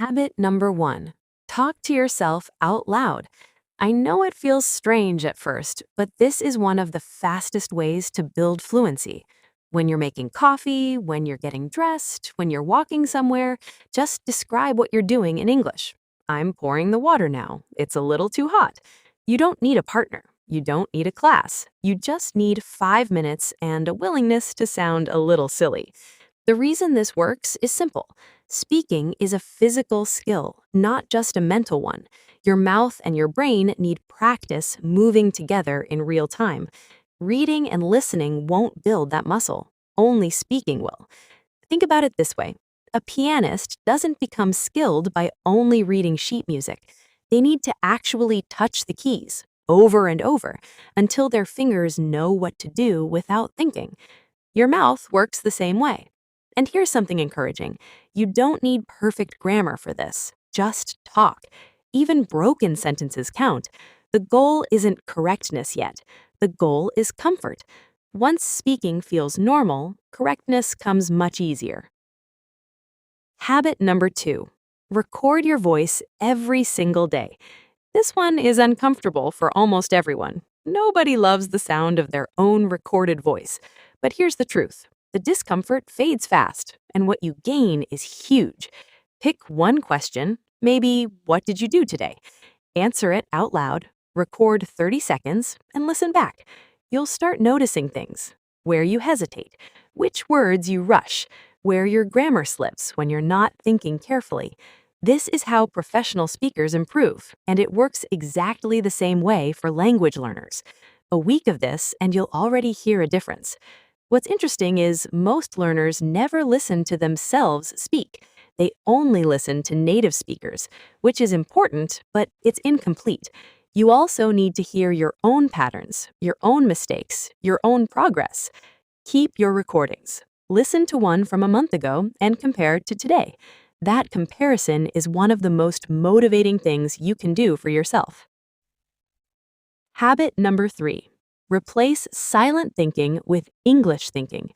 Habit number 1. Talk to yourself out loud. I know it feels strange at first, but this is one of the fastest ways to build fluency. When you're making coffee, when you're getting dressed, when you're walking somewhere, just describe what you're doing in English. I'm pouring the water now. It's a little too hot. You don't need a partner. You don't need a class. You just need 5 minutes and a willingness to sound a little silly. The reason this works is simple. Speaking is a physical skill, not just a mental one. Your mouth and your brain need practice moving together in real time. Reading and listening won't build that muscle. Only speaking will. Think about it this way. A pianist doesn't become skilled by only reading sheet music. They need to actually touch the keys over and over until their fingers know what to do without thinking. Your mouth works the same way. And here's something encouraging. You don't need perfect grammar for this. Just talk. Even broken sentences count. The goal isn't correctness yet. The goal is comfort. Once speaking feels normal, correctness comes much easier. Habit number 2. Record your voice every single day. This one is uncomfortable for almost everyone. Nobody loves the sound of their own recorded voice. But here's the truth. The discomfort fades fast, and what you gain is huge. Pick one question, maybe, what did you do today? Answer it out loud, record 30 seconds, and listen back. You'll start noticing things. Where you hesitate, which words you rush, where your grammar slips when you're not thinking carefully. This is how professional speakers improve, and it works exactly the same way for language learners. A week of this, and you'll already hear a difference. What's interesting is most learners never listen to themselves speak. They only listen to native speakers, which is important, but it's incomplete. You also need to hear your own patterns, your own mistakes, your own progress. Keep your recordings. Listen to one from a month ago and compare it to today. That comparison is one of the most motivating things you can do for yourself. Habit number 3. Replace silent thinking with English thinking.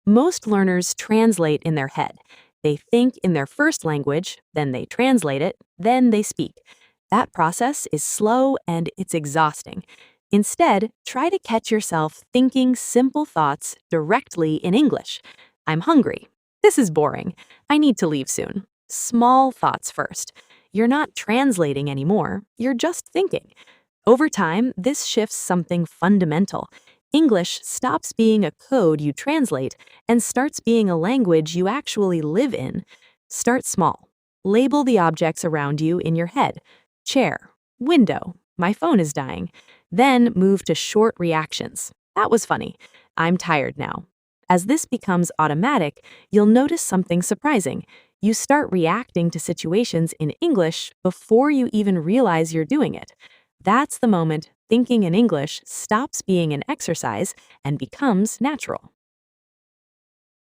Most learners translate in their head. They think in their first language, then they translate it, then they speak. That process is slow and it's exhausting. Instead, try to catch yourself thinking simple thoughts directly in English. I'm hungry. This is boring. I need to leave soon. Small thoughts first. You're not translating anymore. You're just thinking. Over time, this shifts something fundamental. English stops being a code you translate and starts being a language you actually live in. Start small. Label the objects around you in your head. Chair, window, my phone is dying. Then move to short reactions. That was funny. I'm tired now. As this becomes automatic, you'll notice something surprising. You start reacting to situations in English before you even realize you're doing it. That's the moment thinking in English stops being an exercise and becomes natural.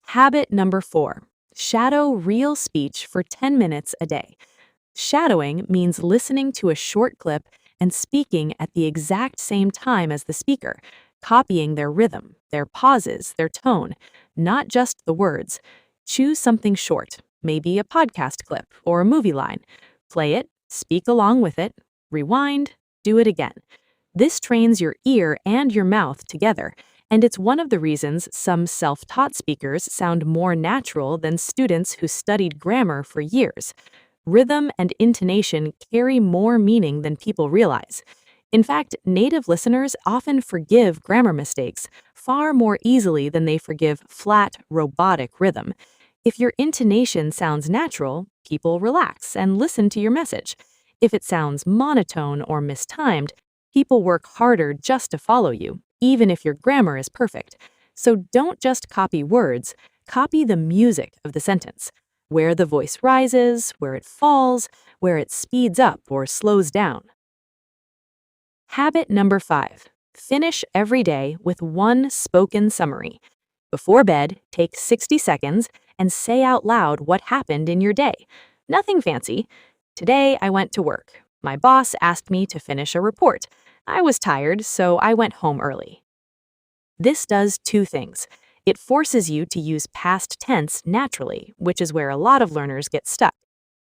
Habit number 4. Shadow real speech for 10 minutes a day. Shadowing means listening to a short clip and speaking at the exact same time as the speaker, copying their rhythm, their pauses, their tone, not just the words. Choose something short, maybe a podcast clip or a movie line. Play it, speak along with it, rewind, do it again. This trains your ear and your mouth together, and it's one of the reasons some self-taught speakers sound more natural than students who studied grammar for years. Rhythm and intonation carry more meaning than people realize. In fact, native listeners often forgive grammar mistakes far more easily than they forgive flat, robotic rhythm. If your intonation sounds natural, people relax and listen to your message. If it sounds monotone or mistimed, people work harder just to follow you, even if your grammar is perfect. So don't just copy words, copy the music of the sentence. Where the voice rises, where it falls, where it speeds up or slows down. Habit number 5. Finish every day with one spoken summary. Before bed, take 60 seconds and say out loud what happened in your day. Nothing fancy. Today, I went to work. My boss asked me to finish a report. I was tired, so I went home early. This does 2 things. It forces you to use past tense naturally, which is where a lot of learners get stuck.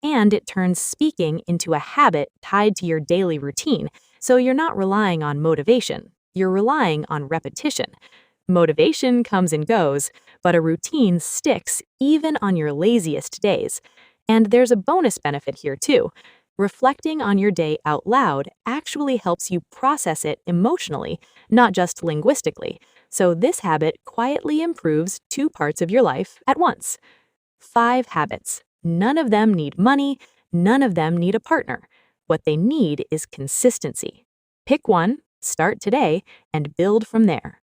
And it turns speaking into a habit tied to your daily routine, so you're not relying on motivation, you're relying on repetition. Motivation comes and goes, but a routine sticks even on your laziest days. And there's a bonus benefit here, too. Reflecting on your day out loud actually helps you process it emotionally, not just linguistically. So this habit quietly improves two parts of your life at once. 5 habits. None of them need money, none of them need a partner. What they need is consistency. Pick one, start today, and build from there.